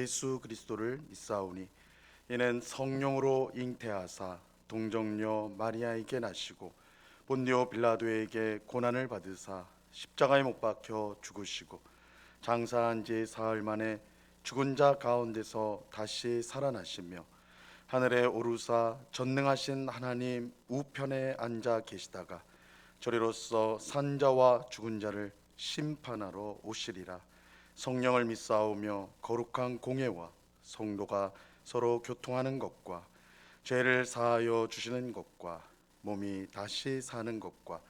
예수 그리스도를 믿사오니 이는 성령으로 잉태하사 동정녀 마리아에게 나시고 본디오 빌라도에게 고난을 받으사 십자가에 못 박혀 죽으시고 장사한 지 사흘 만에 죽은 자 가운데서 다시 살아나시며 하늘에 오르사 전능하신 하나님 우편에 앉아 계시다가 저리로서 산자와 죽은 자를 심판하러 오시리라. 성령을 믿사오며 거룩한 공예와 성도가 서로 교통하는 것과 죄를 사하여 주시는 것과 몸이 다시 사는 것과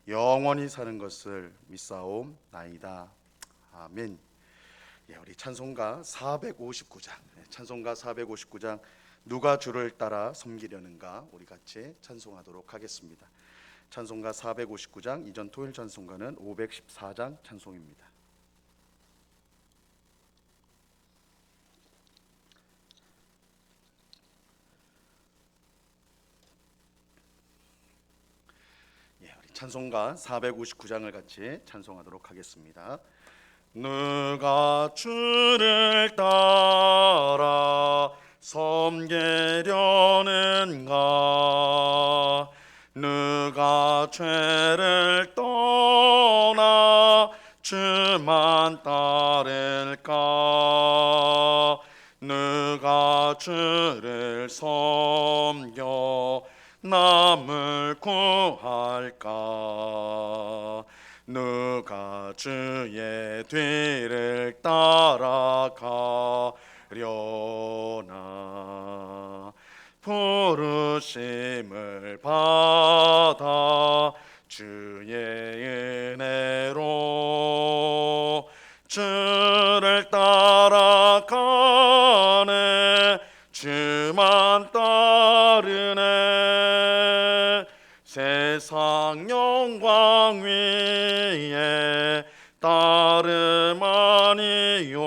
영원히 사는 것을 믿사옵나이다. 아멘. 우리 찬송가 459장, 찬송가 459장 누가 주를 따라 섬기려는가 우리 같이 찬송하도록 하겠습니다. 찬송가 459장, 이전 토요일 찬송가는 514장 찬송입니다. 우리 찬송가 459장을 같이 찬송하도록 하겠습니다. 누가 주를 따라 섬기려는가? 누가 죄를 떠나 주만 따를까? 누가 주를 섬겨 남을 구할까? 누가 주의 뒤를 따라가려나? 부르심을 받아 주의 은혜로 주를 따라가네. 주만 따르네. 세상 영광 위에 따름 아니요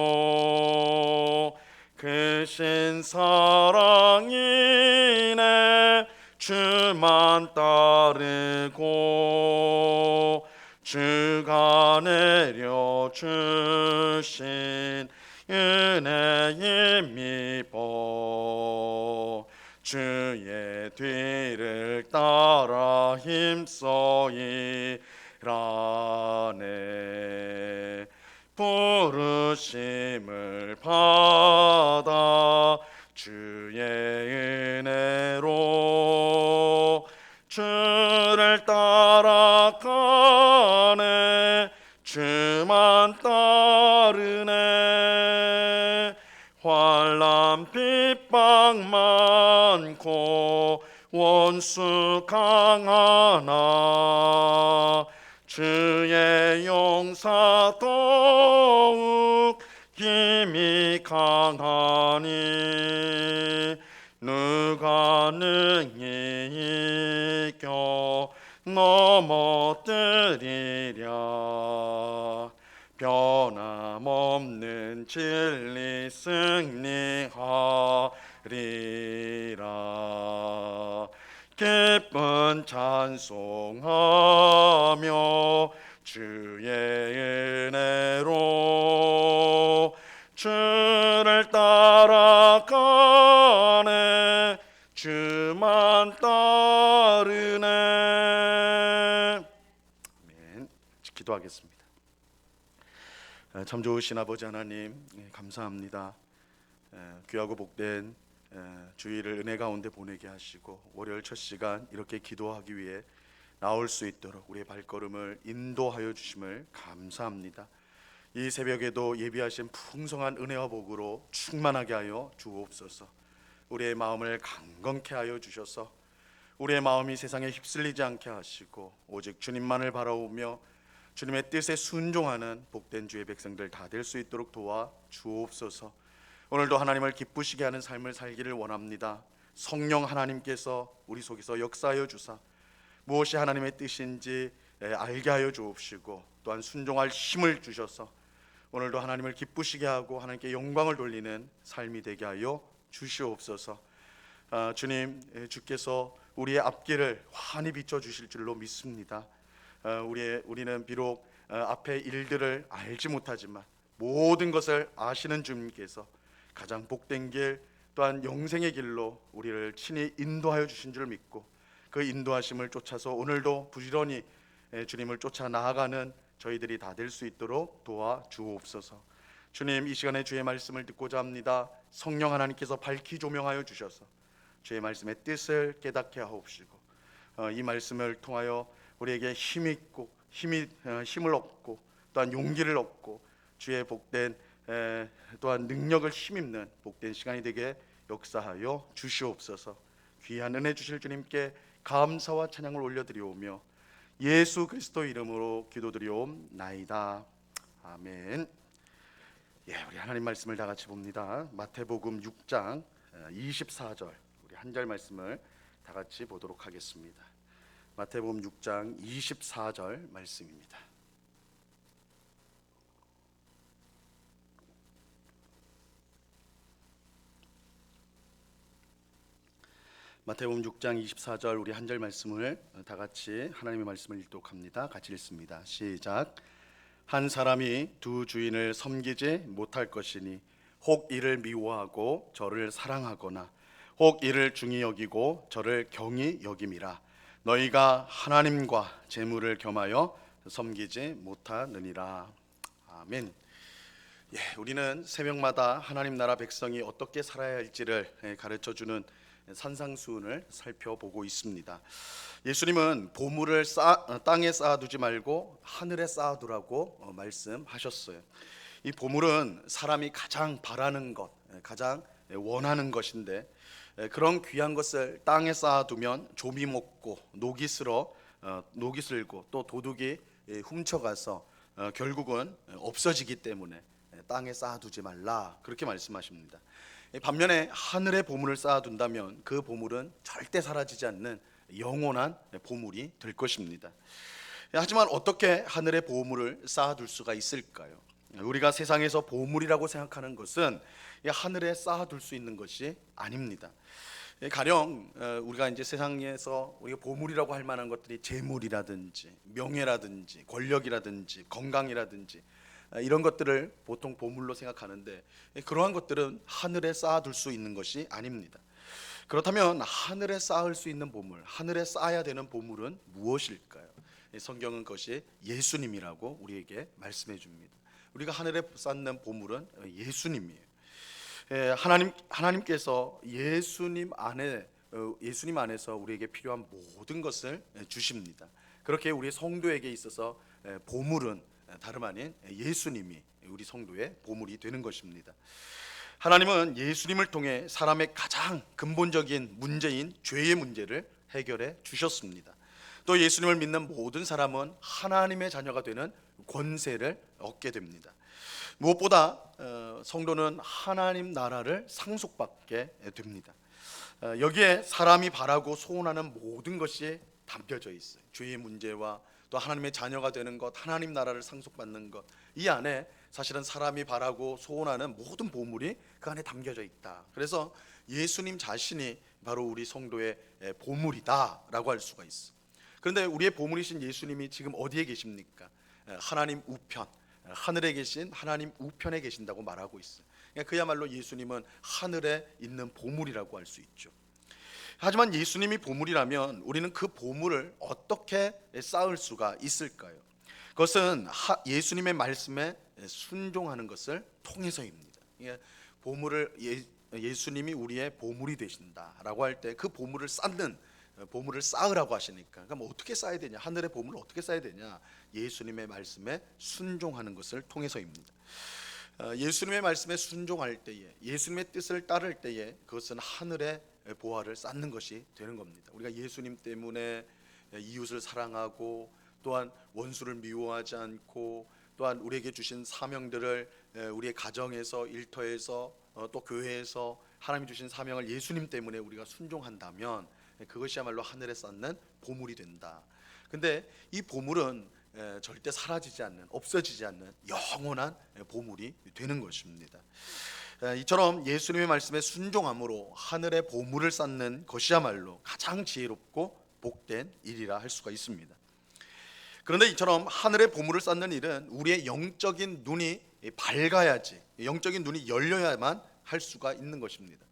크신 사랑이네. 주만 따르고 주가 내려주신 은혜에 힘입어 주의 뒤를 따라 힘써 일하네. 부르심을 받아 주의 은혜로 주를 따라가네. 주만 따르네. 환난 핍박 많고 원수 강하나 주의 용사 더욱 힘이 강하니 누가 능히 이겨 넘어뜨리랴. 변함없는 진리 승리하리라. 기쁜 찬송하며 주의 은혜로 주를 따라가네. 주만 따르네. 아멘. 기도하겠습니다. 참 좋으신 아버지 하나님, 감사합니다. 귀하고 복된 주일을 은혜 가운데 보내게 하시고 월요일 첫 시간 이렇게 기도하기 위해 나올 수 있도록 우리의 발걸음을 인도하여 주심을 감사합니다. 이 새벽에도 예비하신 풍성한 은혜와 복으로 충만하게 하여 주옵소서. 우리의 마음을 강건케 하여 주셔서 우리의 마음이 세상에 휩쓸리지 않게 하시고 오직 주님만을 바라보며 주님의 뜻에 순종하는 복된 주의 백성들 다 될 수 있도록 도와 주옵소서. 오늘도 하나님을 기쁘시게 하는 삶을 살기를 원합니다. 성령 하나님께서 우리 속에서 역사하여 주사 무엇이 하나님의 뜻인지 알게 하여 주옵시고 또한 순종할 힘을 주셔서 오늘도 하나님을 기쁘시게 하고 하나님께 영광을 돌리는 삶이 되게 하여 주시옵소서. 주님, 주께서 우리의 앞길을 환히 비춰주실 줄로 믿습니다. 우리는 비록 앞의 일들을 알지 못하지만 모든 것을 아시는 주님께서 가장 복된 길 또한 영생의 길로 우리를 친히 인도하여 주신 줄 믿고 그 인도하심을 쫓아서 오늘도 부지런히 주님을 쫓아 나아가는 저희들이 다 될 수 있도록 도와 주옵소서. 주님, 이 시간에 주의 말씀을 듣고자 합니다. 성령 하나님께서 밝히 조명하여 주셔서 주의 말씀의 뜻을 깨닫게 하옵시고 이 말씀을 통하여 우리에게 힘을 얻고 또한 용기를 얻고 주의 복된 또한 능력을 힘입는 복된 시간이 되게 역사하여 주시옵소서. 귀한 은혜 주실 주님께 감사와 찬양을 올려드리오며 예수 그리스도 이름으로 기도드리옵나이다. 아멘. 우리 하나님 말씀을 다 같이 봅니다. 마태복음 6장 24절 우리 한 절 말씀을 다 같이 보도록 하겠습니다. 마태복음 6장 24절 말씀입니다. 마태복음 6장 24절 우리 한 절 말씀을 다 같이 하나님의 말씀을 읽도록합니다. 같이 읽습니다. 시작. 한 사람이 두 주인을 섬기지 못할 것이니 혹 이를 미워하고 저를 사랑하거나 혹 이를 중히 여기고 저를 경히 여김이라. 너희가 하나님과 재물을 겸하여 섬기지 못하느니라. 아멘. 우리는 새벽마다 하나님 나라 백성이 어떻게 살아야 할지를 가르쳐주는 산상수훈을 살펴보고 있습니다. 예수님은 보물을 땅에 쌓아두지 말고 하늘에 쌓아두라고 말씀하셨어요. 이 보물은 사람이 가장 바라는 것, 가장 원하는 것인데 그런 귀한 것을 땅에 쌓아두면 좀이 먹고 녹이 슬고 또 도둑이 훔쳐가서 결국은 없어지기 때문에 땅에 쌓아두지 말라, 그렇게 말씀하십니다. 반면에 하늘에 보물을 쌓아둔다면 그 보물은 절대 사라지지 않는 영원한 보물이 될 것입니다. 하지만 어떻게 하늘에 보물을 쌓아둘 수가 있을까요? 우리가 세상에서 보물이라고 생각하는 것은 하늘에 쌓아둘 수 있는 것이 아닙니다. 가령 우리가 이제 세상에서 우리가 보물이라고 할 만한 것들이 재물이라든지 명예라든지 권력이라든지 건강이라든지 이런 것들을 보통 보물로 생각하는데 그러한 것들은 하늘에 쌓아둘 수 있는 것이 아닙니다. 그렇다면 하늘에 쌓을 수 있는 보물, 하늘에 쌓아야 되는 보물은 무엇일까요? 성경은 그것이 예수님이라고 우리에게 말씀해 줍니다. 우리가 하늘에 쌓는 보물은 예수님이에요. 하나님께서 예수님 안에서 우리에게 필요한 모든 것을 주십니다. 그렇게 우리 성도에게 있어서 보물은 다름 아닌 예수님이 우리 성도의 보물이 되는 것입니다. 하나님은 예수님을 통해 사람의 가장 근본적인 문제인 죄의 문제를 해결해 주셨습니다. 또 예수님을 믿는 모든 사람은 하나님의 자녀가 되는 권세를 얻게 됩니다. 무엇보다 성도는 하나님 나라를 상속받게 됩니다. 여기에 사람이 바라고 소원하는 모든 것이 담겨져 있어요. 죄의 문제와 또 하나님의 자녀가 되는 것, 하나님 나라를 상속받는 것, 이 안에 사실은 사람이 바라고 소원하는 모든 보물이 그 안에 담겨져 있다. 그래서 예수님 자신이 바로 우리 성도의 보물이다라고 할 수가 있어. 그런데 우리의 보물이신 예수님이 지금 어디에 계십니까? 하나님 우편, 하늘에 계신 하나님 우편에 계신다고 말하고 있어요. 그야말로 예수님은 하늘에 있는 보물이라고 할 수 있죠. 하지만 예수님이 보물이라면 우리는 그 보물을 어떻게 쌓을 수가 있을까요? 그것은 예수님의 말씀에 순종하는 것을 통해서입니다. 보물을 예수님이 우리의 보물이 되신다라고 할 때 그 보물을 쌓으라고 하시니까 그럼 어떻게 쌓아야 되냐? 하늘의 보물을 어떻게 쌓아야 되냐? 예수님의 말씀에 순종하는 것을 통해서입니다. 예수님의 말씀에 순종할 때에, 예수님의 뜻을 따를 때에 그것은 하늘의 보화를 쌓는 것이 되는 겁니다. 우리가 예수님 때문에 이웃을 사랑하고 또한 원수를 미워하지 않고 또한 우리에게 주신 사명들을 우리의 가정에서, 일터에서, 또 교회에서 하나님이 주신 사명을 예수님 때문에 우리가 순종한다면 그것이야말로 하늘에 쌓는 보물이 된다. 근데 이 보물은 절대 사라지지 않는, 없어지지 않는 영원한 보물이 되는 것입니다. 이처럼 예수님의 말씀에 순종함으로 하늘의 보물을 쌓는 것이야말로 가장 지혜롭고 복된 일이라 할 수가 있습니다. 그런데 이처럼 하늘의 보물을 쌓는 일은 우리의 영적인 눈이 밝아야지, 영적인 눈이 열려야만 할 수가 있는 것입니다.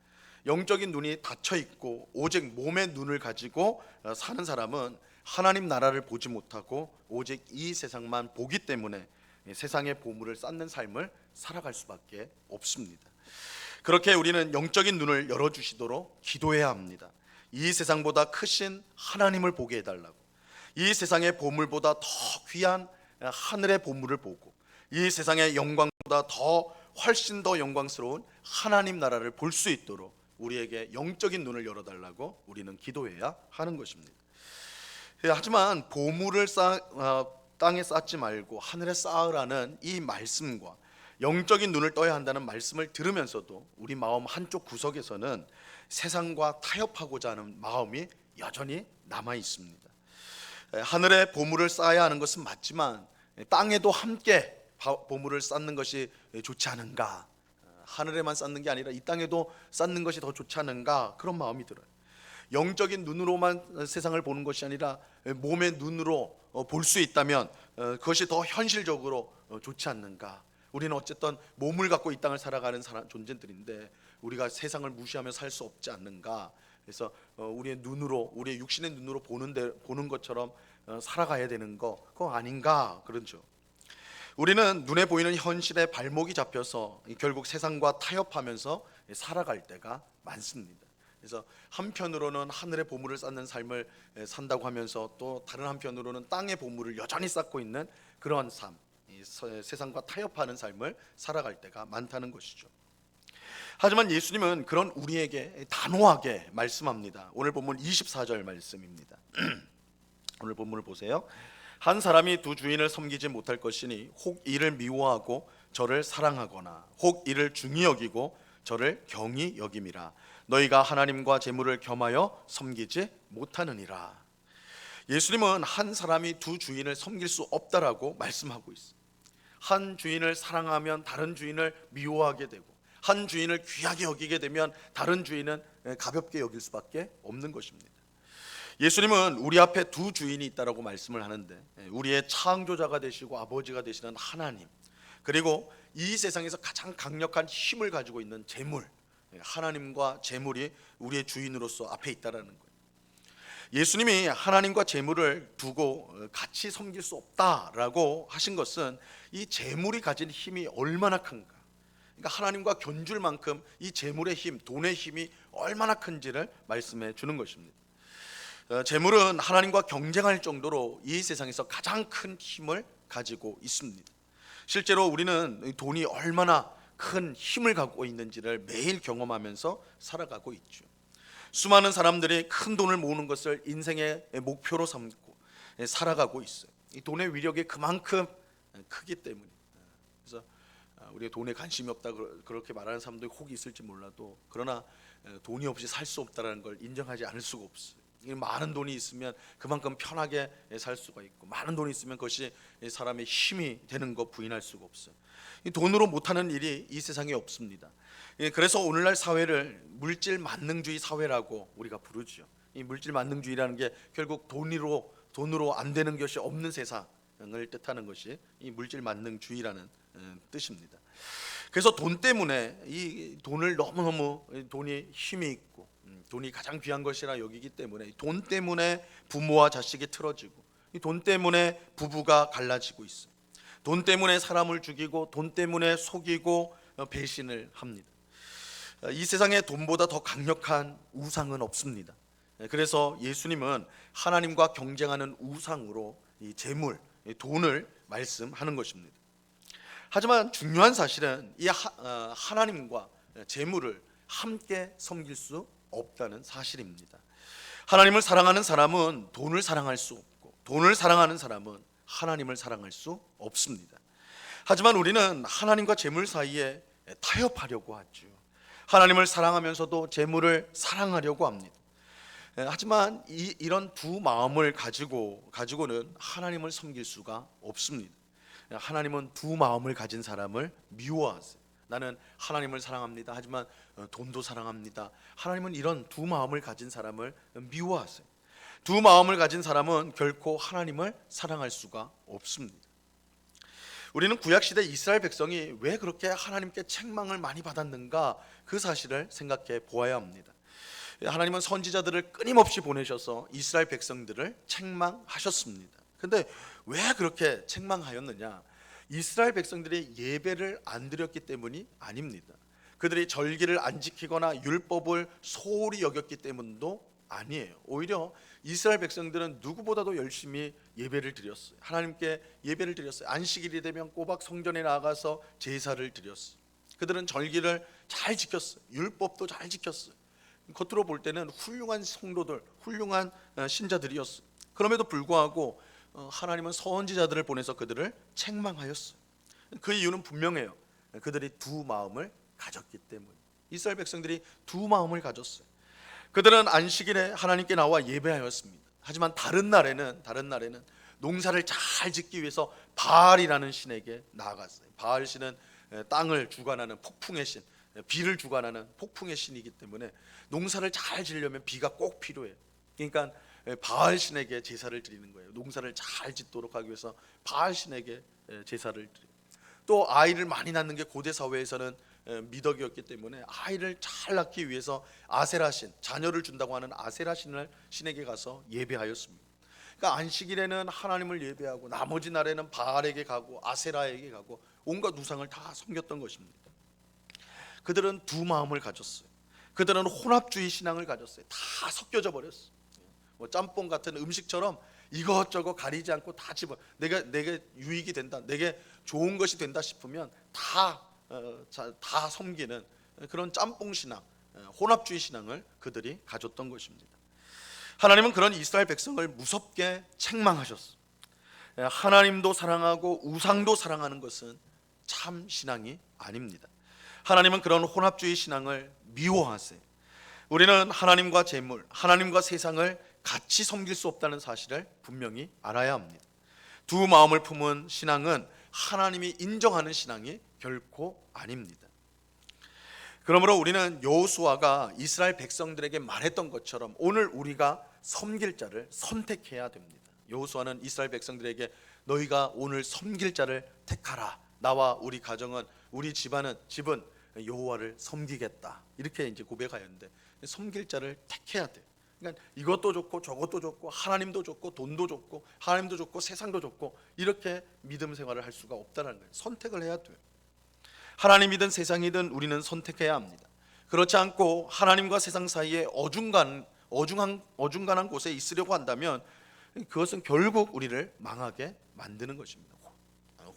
영적인 눈이 닫혀 있고 오직 몸의 눈을 가지고 사는 사람은 하나님 나라를 보지 못하고 오직 이 세상만 보기 때문에 세상의 보물을 쌓는 삶을 살아갈 수밖에 없습니다. 그렇게 우리는 영적인 눈을 열어주시도록 기도해야 합니다. 이 세상보다 크신 하나님을 보게 해달라고, 이 세상의 보물보다 더 귀한 하늘의 보물을 보고 이 세상의 영광보다 더 훨씬 더 영광스러운 하나님 나라를 볼 수 있도록 우리에게 영적인 눈을 열어달라고 우리는 기도해야 하는 것입니다. 하지만 보물을 땅에 쌓지 말고 하늘에 쌓으라는 이 말씀과 영적인 눈을 떠야 한다는 말씀을 들으면서도 우리 마음 한쪽 구석에서는 세상과 타협하고자 하는 마음이 여전히 남아 있습니다. 하늘에 보물을 쌓아야 하는 것은 맞지만 땅에도 함께 보물을 쌓는 것이 좋지 않은가, 하늘에만 쌓는 게 아니라 이 땅에도 쌓는 것이 더 좋지 않은가, 그런 마음이 들어요. 영적인 눈으로만 세상을 보는 것이 아니라 몸의 눈으로 볼 수 있다면 그것이 더 현실적으로 좋지 않는가. 우리는 어쨌든 몸을 갖고 이 땅을 살아가는 존재들인데 우리가 세상을 무시하며 살 수 없지 않는가. 그래서 우리의 눈으로, 우리의 육신의 눈으로 보는 것처럼 살아가야 되는 거, 그거 아닌가, 그렇죠. 우리는 눈에 보이는 현실에 발목이 잡혀서 결국 세상과 타협하면서 살아갈 때가 많습니다. 그래서 한편으로는 하늘의 보물을 쌓는 삶을 산다고 하면서 또 다른 한편으로는 땅의 보물을 여전히 쌓고 있는 그런 삶, 세상과 타협하는 삶을 살아갈 때가 많다는 것이죠. 하지만 예수님은 그런 우리에게 단호하게 말씀합니다. 오늘 본문 24절 말씀입니다. 오늘 본문을 보세요. 한 사람이 두 주인을 섬기지 못할 것이니 혹 이를 미워하고 저를 사랑하거나 혹 이를 중히 여기고 저를 경히 여김이라. 너희가 하나님과 재물을 겸하여 섬기지 못하느니라. 예수님은 한 사람이 두 주인을 섬길 수 없다라고 말씀하고 있습니다. 한 주인을 사랑하면 다른 주인을 미워하게 되고 한 주인을 귀하게 여기게 되면 다른 주인은 가볍게 여길 수밖에 없는 것입니다. 예수님은 우리 앞에 두 주인이 있다라고 말씀을 하는데 우리의 창조자가 되시고 아버지가 되시는 하나님, 그리고 이 세상에서 가장 강력한 힘을 가지고 있는 재물, 하나님과 재물이 우리의 주인으로서 앞에 있다라는 거예요. 예수님이 하나님과 재물을 두고 같이 섬길 수 없다라고 하신 것은 이 재물이 가진 힘이 얼마나 큰가, 그러니까 하나님과 견줄 만큼 이 재물의 힘, 돈의 힘이 얼마나 큰지를 말씀해 주는 것입니다. 재물은 하나님과 경쟁할 정도로 이 세상에서 가장 큰 힘을 가지고 있습니다. 실제로 우리는 돈이 얼마나 큰 힘을 갖고 있는지를 매일 경험하면서 살아가고 있죠. 수많은 사람들이 큰 돈을 모으는 것을 인생의 목표로 삼고 살아가고 있어요. 이 돈의 위력이 그만큼 크기 때문에. 그래서 우리가 돈에 관심이 없다 그렇게 말하는 사람들이 혹 있을지 몰라도, 그러나 돈이 없이 살 수 없다는 걸 인정하지 않을 수가 없어요. 많은 돈이 있으면 그만큼 편하게 살 수가 있고, 많은 돈이 있으면 그것이 사람의 힘이 되는 거 부인할 수가 없어요. 돈으로 못하는 일이 이 세상에 없습니다. 그래서 오늘날 사회를 물질 만능주의 사회라고 우리가 부르죠. 이 물질 만능주의라는 게 결국 돈으로 안 되는 것이 없는 세상을 뜻하는 것이 이 물질 만능주의라는 뜻입니다. 그래서 돈 때문에 이 돈을 너무너무 돈이 힘이 있고 돈이 가장 귀한 것이라 여기기 때문에 돈 때문에 부모와 자식이 틀어지고 돈 때문에 부부가 갈라지고 있어요. 돈 때문에 사람을 죽이고 돈 때문에 속이고 배신을 합니다. 이 세상에 돈보다 더 강력한 우상은 없습니다. 그래서 예수님은 하나님과 경쟁하는 우상으로 이 재물, 돈을 말씀하는 것입니다. 하지만 중요한 사실은 이 하나님과 재물을 함께 섬길 수 없다는 사실입니다. 하나님을 사랑하는 사람은 돈을 사랑할 수 없고 돈을 사랑하는 사람은 하나님을 사랑할 수 없습니다. 하지만 우리는 하나님과 재물 사이에 타협하려고 하죠. 하나님을 사랑하면서도 재물을 사랑하려고 합니다. 하지만 이런 두 마음을 가지고는 하나님을 섬길 수가 없습니다. 하나님은 두 마음을 가진 사람을 미워하세요. 나는 하나님을 사랑합니다. 하지만 돈도 사랑합니다. 하나님은 이런 두 마음을 가진 사람을 미워하세요. 두 마음을 가진 사람은 결코 하나님을 사랑할 수가 없습니다. 우리는 구약시대 이스라엘 백성이 왜 그렇게 하나님께 책망을 많이 받았는가, 그 사실을 생각해 보아야 합니다. 하나님은 선지자들을 끊임없이 보내셔서 이스라엘 백성들을 책망하셨습니다. 근데 왜 그렇게 책망하였느냐? 이스라엘 백성들이 예배를 안 드렸기 때문이 아닙니다. 그들이 절기를 안 지키거나 율법을 소홀히 여겼기 때문도 아니에요. 오히려 이스라엘 백성들은 누구보다도 열심히 예배를 드렸어요. 하나님께 예배를 드렸어요. 안식일이 되면 꼬박 성전에 나가서 제사를 드렸어요. 그들은 절기를 잘 지켰어요. 율법도 잘 지켰어요. 겉으로 볼 때는 훌륭한 성도들, 훌륭한 신자들이었어요. 그럼에도 불구하고 하나님은 선지자들을 보내서 그들을 책망하였어요. 그 이유는 분명해요. 그들이 두 마음을 가졌기 때문에. 이스라엘 백성들이 두 마음을 가졌어요. 그들은 안식일에 하나님께 나와 예배하였습니다. 하지만 다른 날에는 농사를 잘 짓기 위해서 바알이라는 신에게 나아갔어요. 바알 신은 땅을 주관하는 폭풍의 신, 비를 주관하는 폭풍의 신이기 때문에 농사를 잘 지으려면 비가 꼭 필요해요. 그러니까 바알 신에게 제사를 드리는 거예요. 농사를 잘 짓도록 하기 위해서 바알 신에게 제사를 드려요. 또 아이를 많이 낳는 게 고대 사회에서는 미덕이었기 때문에 아이를 잘 낳기 위해서 아세라 신, 자녀를 준다고 하는 아세라 신에게 가서 예배하였습니다. 그러니까 안식일에는 하나님을 예배하고 나머지 날에는 바알에게 가고 아세라에게 가고 온갖 우상을 다 섬겼던 것입니다. 그들은 두 마음을 가졌어요. 그들은 혼합주의 신앙을 가졌어요. 다 섞여져 버렸어요. 뭐 짬뽕 같은 음식처럼 이것저것 가리지 않고 다 집어, 내게 유익이 된다, 내게 좋은 것이 된다 싶으면 다 섬기는 그런 짬뽕 신앙, 혼합주의 신앙을 그들이 가졌던 것입니다. 하나님은 그런 이스라엘 백성을 무섭게 책망하셨어요. 하나님도 사랑하고 우상도 사랑하는 것은 참 신앙이 아닙니다. 하나님은 그런 혼합주의 신앙을 미워하세요. 우리는 하나님과 재물, 하나님과 세상을 같이 섬길 수 없다는 사실을 분명히 알아야 합니다. 두 마음을 품은 신앙은 하나님이 인정하는 신앙이 결코 아닙니다. 그러므로 우리는 여호수아가 이스라엘 백성들에게 말했던 것처럼 오늘 우리가 섬길 자를 선택해야 됩니다. 여호수아는 이스라엘 백성들에게 너희가 오늘 섬길 자를 택하라. 나와 우리 가정은, 우리 집은 여호와를 섬기겠다. 이렇게 이제 고백하였는데, 섬길 자를 택해야 돼. 그러니까 이것도 좋고 저것도 좋고 하나님도 좋고 돈도 좋고 하나님도 좋고 세상도 좋고 이렇게 믿음 생활을 할 수가 없다는 거예요. 선택을 해야 돼요. 하나님이든 세상이든 우리는 선택해야 합니다. 그렇지 않고 하나님과 세상 사이에 어중간한 곳에 있으려고 한다면 그것은 결국 우리를 망하게 만드는 것입니다.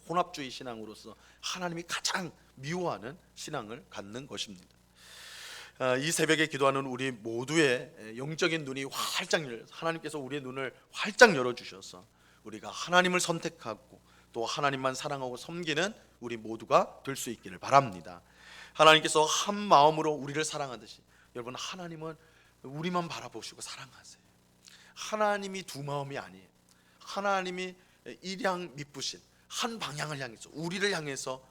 혼합주의 신앙으로서 하나님이 가장 미워하는 신앙을 갖는 것입니다. 이 새벽에 기도하는 우리 모두의 영적인 눈이 활짝 열려, 하나님께서 우리의 눈을 활짝 열어주셔서 우리가 하나님을 선택하고 또 하나님만 사랑하고 섬기는 우리 모두가 될 수 있기를 바랍니다. 하나님께서 한 마음으로 우리를 사랑하듯이 여러분, 하나님은 우리만 바라보시고 사랑하세요. 하나님이 두 마음이 아니에요. 하나님이 일양 미쁘신 한 방향을 향해서, 우리를 향해서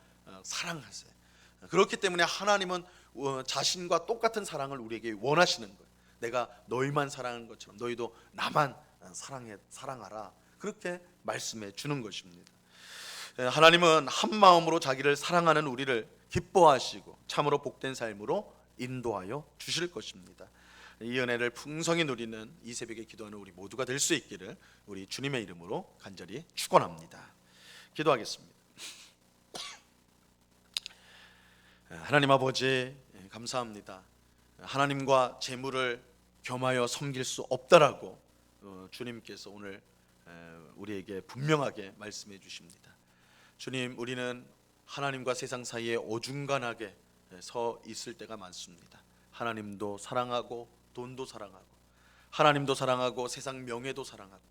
사랑하세요. 그렇기 때문에 하나님은 자신과 똑같은 사랑을 우리에게 원하시는 거예요. 내가 너희만 사랑하는 것처럼 너희도 나만 사랑하라. 그렇게 말씀해 주는 것입니다. 하나님은 한 마음으로 자기를 사랑하는 우리를 기뻐하시고 참으로 복된 삶으로 인도하여 주실 것입니다. 이 은혜를 풍성히 누리는 이 새벽에 기도하는 우리 모두가 될 수 있기를 우리 주님의 이름으로 간절히 축원합니다. 기도하겠습니다. 하나님 아버지, 감사합니다. 하나님과 재물을 겸하여 섬길 수 없다라고 주님께서 오늘 우리에게 분명하게 말씀해 주십니다. 주님, 우리는 하나님과 세상 사이에 어중간하게 서 있을 때가 많습니다. 하나님도 사랑하고 돈도 사랑하고, 하나님도 사랑하고 세상 명예도 사랑하고,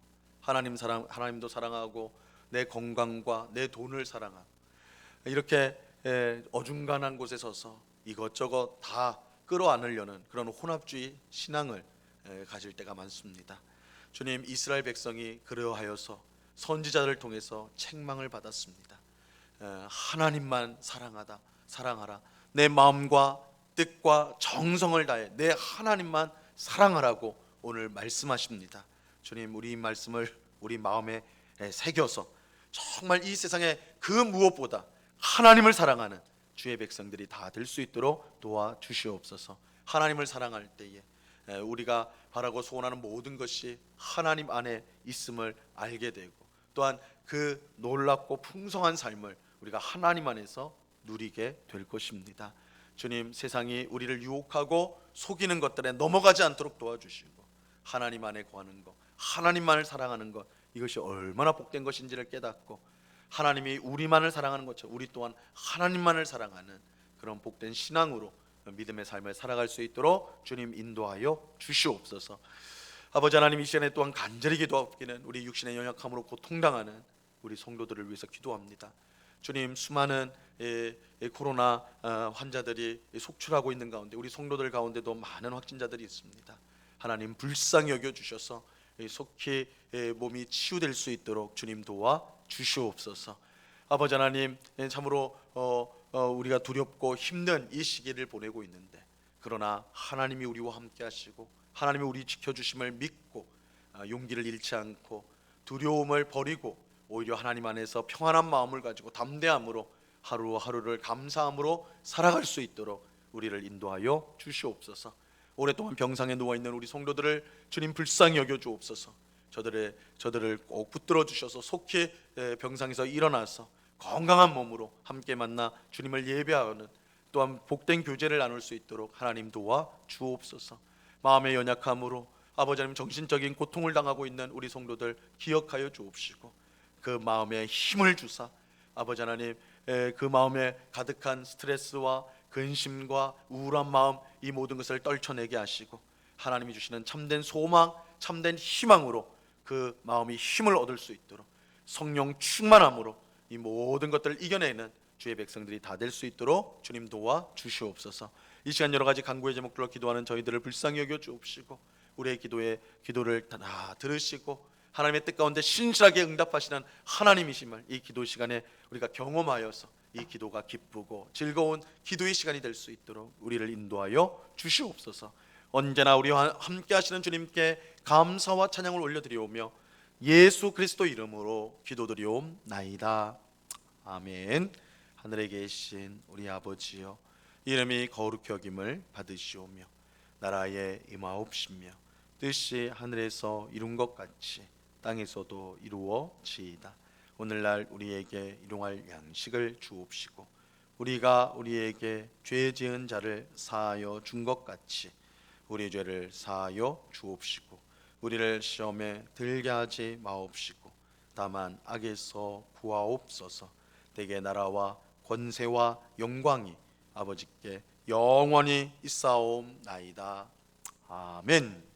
하나님도 사랑하고 내 건강과 내 돈을 사랑하고, 이렇게 어중간한 곳에 서서 이것저것 다 끌어안으려는 그런 혼합주의 신앙을 가질 때가 많습니다. 주님, 이스라엘 백성이 그러하여서 선지자를 통해서 책망을 받았습니다. 하나님만 사랑하라. 내 마음과 뜻과 정성을 다해 내 하나님만 사랑하라고 오늘 말씀하십니다. 주님, 우리 말씀을 우리 마음에 새겨서 정말 이 세상에 그 무엇보다 하나님을 사랑하는 주의 백성들이 다 될 수 있도록 도와주시옵소서. 하나님을 사랑할 때에 우리가 바라고 소원하는 모든 것이 하나님 안에 있음을 알게 되고, 또한 그 놀랍고 풍성한 삶을 우리가 하나님 안에서 누리게 될 것입니다. 주님, 세상이 우리를 유혹하고 속이는 것들에 넘어가지 않도록 도와주시고, 하나님 안에 거하는 것, 하나님만을 사랑하는 것, 이것이 얼마나 복된 것인지를 깨닫고, 하나님이 우리만을 사랑하는 것처럼 우리 또한 하나님만을 사랑하는 그런 복된 신앙으로 믿음의 삶을 살아갈 수 있도록 주님 인도하여 주시옵소서. 아버지 하나님, 이 시간에 또한 간절히 기도하기는 우리 육신의 연약함으로 고통당하는 우리 성도들을 위해서 기도합니다. 주님, 수많은 코로나 환자들이 속출하고 있는 가운데 우리 성도들 가운데도 많은 확진자들이 있습니다. 하나님, 불쌍히 여겨주셔서 속히 몸이 치유될 수 있도록 주님 도와 주시옵소서. 아버지 하나님, 참으로 우리가 두렵고 힘든 이 시기를 보내고 있는데, 그러나 하나님이 우리와 함께 하시고 하나님이 우리 지켜주심을 믿고 용기를 잃지 않고 두려움을 버리고 오히려 하나님 안에서 평안한 마음을 가지고 담대함으로 하루하루를 감사함으로 살아갈 수 있도록 우리를 인도하여 주시옵소서. 오랫동안 병상에 누워있는 우리 성도들을 주님 불쌍히 여겨주옵소서. 저들을 꼭 붙들어 주셔서 속히 병상에서 일어나서 건강한 몸으로 함께 만나 주님을 예배하는, 또한 복된 교제를 나눌 수 있도록 하나님 도와 주옵소서. 마음의 연약함으로 아버지 하나님, 정신적인 고통을 당하고 있는 우리 성도들 기억하여 주옵시고, 그 마음에 힘을 주사 아버지 하나님, 그 마음에 가득한 스트레스와 근심과 우울한 마음, 이 모든 것을 떨쳐내게 하시고 하나님이 주시는 참된 소망, 참된 희망으로 그 마음이 힘을 얻을 수 있도록 성령 충만함으로 이 모든 것들을 이겨내는 주의 백성들이 다 될 수 있도록 주님 도와 주시옵소서. 이 시간 여러 가지 간구의 제목들로 기도하는 저희들을 불쌍히 여겨 주옵시고, 우리의 기도를 다 들으시고 하나님의 뜻 가운데 신실하게 응답하시는 하나님이심을 이 기도 시간에 우리가 경험하여서 이 기도가 기쁘고 즐거운 기도의 시간이 될 수 있도록 우리를 인도하여 주시옵소서. 언제나 우리와 함께 하시는 주님께 감사와 찬양을 올려드리오며 예수 그리스도 이름으로 기도드리옵나이다. 아멘. 하늘에 계신 우리 아버지여, 이름이 거룩히 여김을 받으시오며 나라에 임하옵시며 뜻이 하늘에서 이룬 것 같이 땅에서도 이루어지이다. 오늘날 우리에게 일용할 양식을 주옵시고, 우리가 우리에게 죄 지은 자를 사하여 준 것 같이 우리 죄를 사하여 주옵시고, 우리를 시험에 들게 하지 마옵시고 다만 악에서 구하옵소서. 대개 나라와 권세와 영광이 아버지께 영원히 있사옵나이다. 아멘.